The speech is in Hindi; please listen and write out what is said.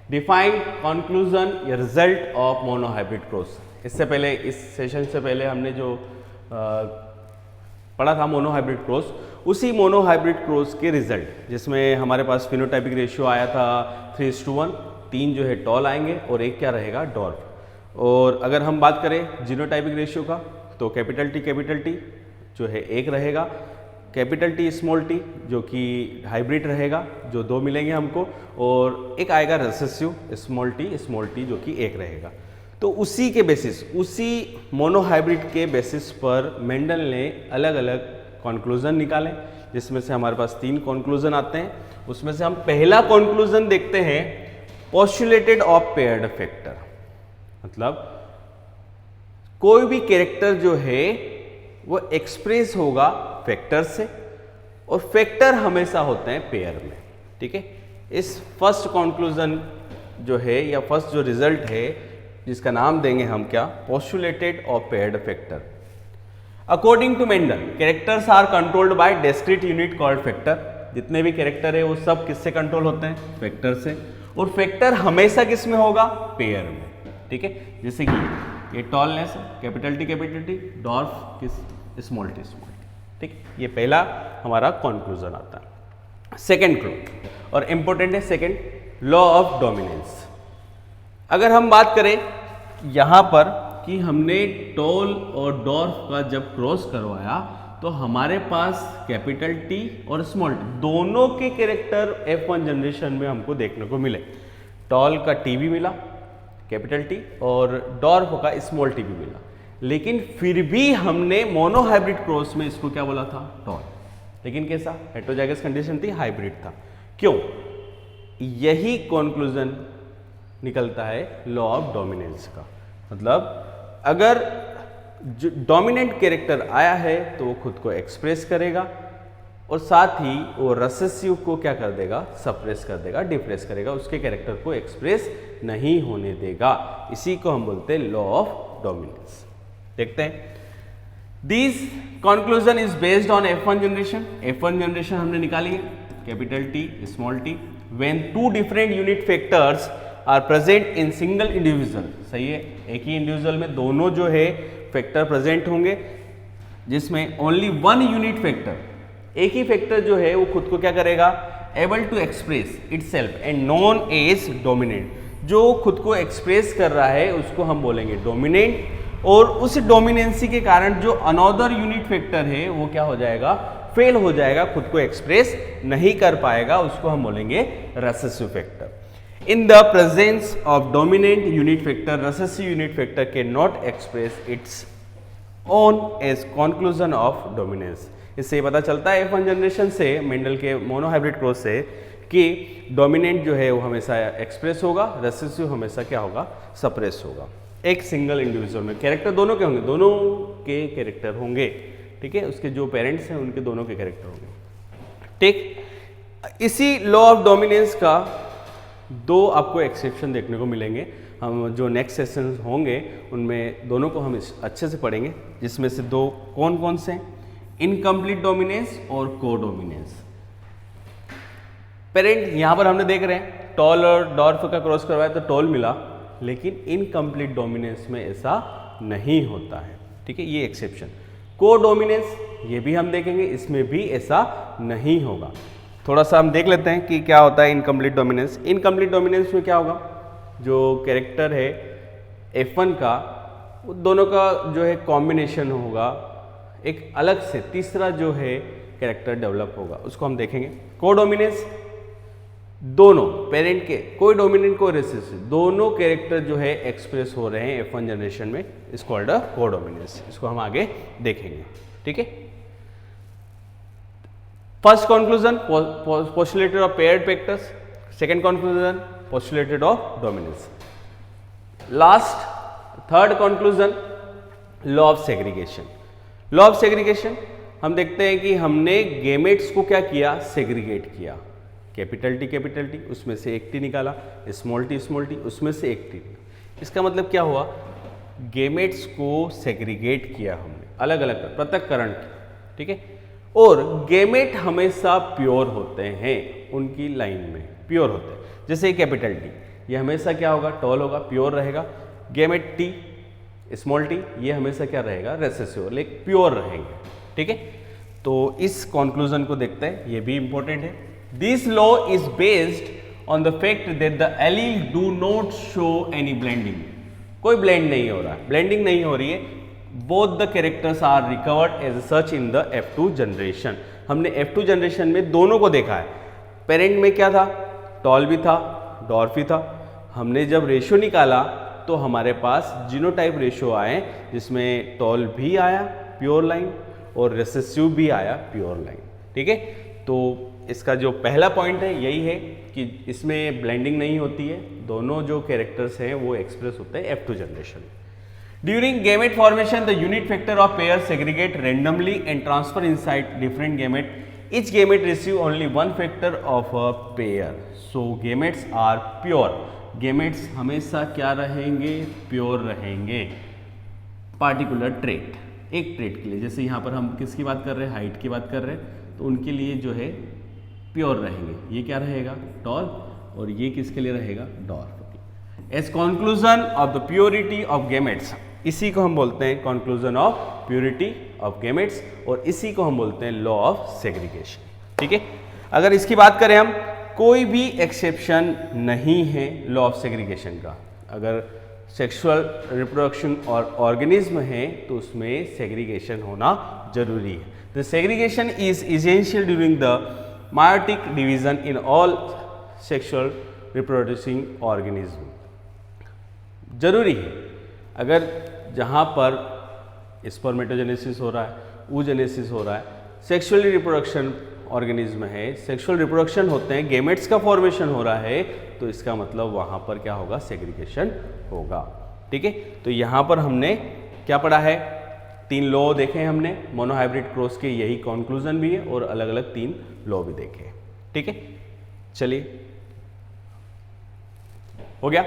डिफाइन कंक्लूजन या रिजल्ट ऑफ मोनोहाइब्रिड क्रॉस। इससे पहले, इस सेशन से पहले हमने जो पढ़ा था मोनोहाइब्रिड क्रॉस, उसी मोनोहाइब्रिड क्रॉस के रिजल्ट, जिसमें हमारे पास फिनोटाइपिक रेशियो आया था 3:1, 3 जो है टॉल आएंगे और 1 क्या रहेगा, डॉर्फ। और अगर हम बात करें जीनोटाइपिक रेशियो का, तो कैपिटल टी जो है 1 रहेगा, कैपिटल टी स्मॉल टी जो कि हाइब्रिड रहेगा, जो 2 मिलेंगे हमको, और एक आएगा रेसेसिव स्मॉल टी जो कि 1 रहेगा। तो उसी के बेसिस, उसी मोनोहाइब्रिड के बेसिस पर मेंडल ने अलग अलग कॉन्क्लूजन निकाले, जिसमें से हमारे पास 3 कॉन्क्लूजन आते हैं। उसमें से हम पहला कॉन्क्लूजन देखते हैं, पोस्टुलेटेड ऑफ पेयर्ड फैक्टर, मतलब कोई भी कैरेक्टर जो है वो एक्सप्रेस होगा फैक्टर से, और फैक्टर हमेशा होते हैं पेयर में। ठीक है, इस फर्स्ट कॉन्क्लूजन जो है या फर्स्ट जो रिजल्ट है, जिसका नाम देंगे हम क्या, postulated of paired factor. According to Mendel, characters are controlled by discrete unit called factor. जितने भी कैरेक्टर है वो सब किससे कंट्रोल होते हैं, फैक्टर से, और फैक्टर हमेशा किस में होगा, पेयर में। ठीक है, जैसे कि ये टॉलनेस कैपिटल टी, डॉर्फ किस, स्मॉल टी। ठीक, ये पहला हमारा कॉन्क्लूजन आता है। सेकेंड क्लू, और इंपॉर्टेंट है सेकेंड, लॉ ऑफ डोमिनेंस। अगर हम बात करें यहाँ पर कि हमने टॉल और डॉर्फ का जब क्रॉस करवाया, तो हमारे पास कैपिटल टी और स्मॉल टी दोनों के कैरेक्टर F1 जनरेशन में हमको देखने को मिले। टॉल का टी भी मिला, कैपिटल टी, और डॉर्फ का स्मॉल टी भी मिला, लेकिन फिर भी हमने मोनोहाइब्रिड क्रॉस में इसको क्या बोला था, टॉल। लेकिन कैसा, हेटेरोजाइगस कंडीशन थी, हाइब्रिड था। क्यों? यही कंक्लूजन निकलता है लॉ ऑफ डोमिनेंस का। मतलब अगर जो डोमिनेंट कैरेक्टर आया है तो वो खुद को एक्सप्रेस करेगा, और साथ ही वो रेसेसिव को क्या कर देगा, सप्रेस कर देगा, डिप्रेस करेगा, उसके कैरेक्टर को एक्सप्रेस नहीं होने देगा। इसी को हम बोलते हैं लॉ ऑफ डोमिनेंस। देखते हैं, this conclusion is based on F1 generation. F1 generation हमने निकाली है, capital T small T, when 2 different unit factors are present in single individual. सही है, एक ही इंडिविजुअल में दोनों जो है फैक्टर प्रेजेंट होंगे, जिसमें ओनली 1 यूनिट फैक्टर, एक ही फैक्टर जो है वो खुद को क्या करेगा, able to express itself and known as dominant. जो खुद को एक्सप्रेस कर रहा है उसको हम बोलेंगे डोमिनेंट, और उस डोमिनेंसी के कारण जो अनदर यूनिट फैक्टर है वो क्या हो जाएगा, फेल हो जाएगा, खुद को एक्सप्रेस नहीं कर पाएगा, उसको हम बोलेंगे recessive factor. In the presence of dominant unit factor, recessive unit factor can not express its own as conclusion of dominance. इससे पता चलता है F1 जनरेशन से, मेंडल के मोनोहाइब्रिड क्रॉस से, कि डोमिनेंट जो है वो हमेशा एक्सप्रेस होगा, रेसेसिव हमेशा क्या होगा, सप्रेस होगा। एक सिंगल इंडिविजुअल में कैरेक्टर दोनों के होंगे, दोनों के कैरेक्टर होंगे। ठीक है, उसके जो पेरेंट्स हैं उनके दोनों के कैरेक्टर होंगे। ठीक, इसी लॉ ऑफ डोमिनेंस का 2 आपको एक्सेप्शन देखने को मिलेंगे। हम जो नेक्स्ट सेशन होंगे उनमें दोनों को हम अच्छे से पढ़ेंगे, जिसमें से 2 कौन कौन से, इनकम्प्लीट डोमिनेंस और को डोमिनेंस। पेरेंट यहाँ पर हमने देख रहे हैं, टॉल और डॉर्फ का क्रॉस करवाया तो टॉल मिला, लेकिन इनकम्प्लीट डोमिनेंस में ऐसा नहीं होता है। ठीक है, ये एक्सेप्शन। को डोमिनेंस ये भी हम देखेंगे, इसमें भी ऐसा नहीं होगा। थोड़ा सा हम देख लेते हैं कि क्या होता है इनकम्प्लीट डोमिनेंस। इनकम्प्लीट डोमिनेंस में क्या होगा, जो कैरेक्टर है F1 का, वो दोनों का जो है कॉम्बिनेशन होगा, एक अलग से तीसरा जो है कैरेक्टर डेवलप होगा, उसको हम देखेंगे। को डोमिनेंस, दोनों पेरेंट के, कोई डोमिनेंट कोई रेसेसिव, दोनों कैरेक्टर जो है एक्सप्रेस हो रहे हैं F1 जनरेशन में, इस कॉल्ड अ को डोमिनेंस। इसको हम आगे देखेंगे। ठीक है, first conclusion, postulated of paired factors. Second conclusion, postulated of dominance. Last third conclusion, law of segregation. Law of segregation हम देखते हैं कि हमने गेमेट्स को क्या किया, सेग्रीगेट किया। कैपिटल टी, उसमें से एक टी निकाला, स्मॉल टी, उसमें से एक टी। इसका मतलब क्या हुआ, गेमेट्स को सेग्रीगेट किया हमने, अलग अलग पृथक्करण किया। ठीक है, और गेमेट हमेशा प्योर होते हैं, उनकी लाइन में प्योर होते हैं। जैसे कैपिटल टी, ये हमेशा क्या होगा, टॉल होगा, प्योर रहेगा। गेमेट टी स्मॉल टी ये हमेशा क्या रहेगा, रेसेसिव, लाइक प्योर रहेंगे। ठीक है, तो इस कंक्लूजन को देखते हैं, ये भी इंपॉर्टेंट है। This law is based on the fact that the allele do not show any blending. कोई ब्लेंड नहीं हो रहा है, ब्लेंडिंग नहीं हो रही है। Both the characters are recovered as such in the F2 generation. हमने F2 जनरेशन में दोनों को देखा है। पेरेंट में क्या था, टॉल भी था, डॉर्फ भी था। हमने जब रेशियो निकाला तो हमारे पास जीनोटाइप रेशियो आए, जिसमें टॉल भी आया प्योर लाइन और रेसेसिव भी आया प्योर लाइन। ठीक है, तो इसका जो पहला पॉइंट है यही है कि इसमें ब्लेंडिंग नहीं होती है, दोनों जो कैरेक्टर्स हैं वो एक्सप्रेस होते हैं F2 generation. During gamete formation the unit factor of pair segregate randomly and transfer inside different gamete. Each gamete receive only one factor of a pair. So gametes are pure. Gametes हमेशा क्या रहेंगे, प्योर रहेंगे। पार्टिकुलर ट्रेट, एक ट्रेट के लिए, जैसे यहाँ पर हम किसकी बात कर रहे हैं, हाइट की बात कर रहे हैं, तो उनके लिए जो है प्योर रहेंगे। ये क्या रहेगा, टॉल, और ये किसके लिए रहेगा, dwarf. As conclusion of the purity of gametes, इसी को हम बोलते हैं conclusion of purity of gametes, और इसी को हम बोलते हैं लॉ ऑफ सेग्रीगेशन। ठीक है, अगर इसकी बात करें हम, कोई भी एक्सेप्शन नहीं है लॉ ऑफ सेग्रीगेशन का। अगर सेक्सुअल रिप्रोडक्शन और ऑर्गेनिज्म है तो उसमें सेग्रीगेशन होना जरूरी है। The segregation is essential during the meiotic division in all sexual reproducing organism. जरूरी है, अगर जहाँ पर स्पर्मेटोजेनेसिस हो रहा है, oogenesis हो रहा है, सेक्सुअली रिप्रोडक्शन ऑर्गेनिज्म है, सेक्सुअल रिप्रोडक्शन होते हैं, गेमेट्स का फॉर्मेशन हो रहा है, तो इसका मतलब वहाँ पर क्या होगा, सेग्रीगेशन होगा। ठीक है, तो यहाँ पर हमने क्या पढ़ा है, 3 लॉ देखे हैं हमने, मोनोहाइब्रिड क्रॉस के यही कंक्लूजन भी है, और अलग अलग 3 लॉ भी देखे। ठीक है, चलिए हो गया।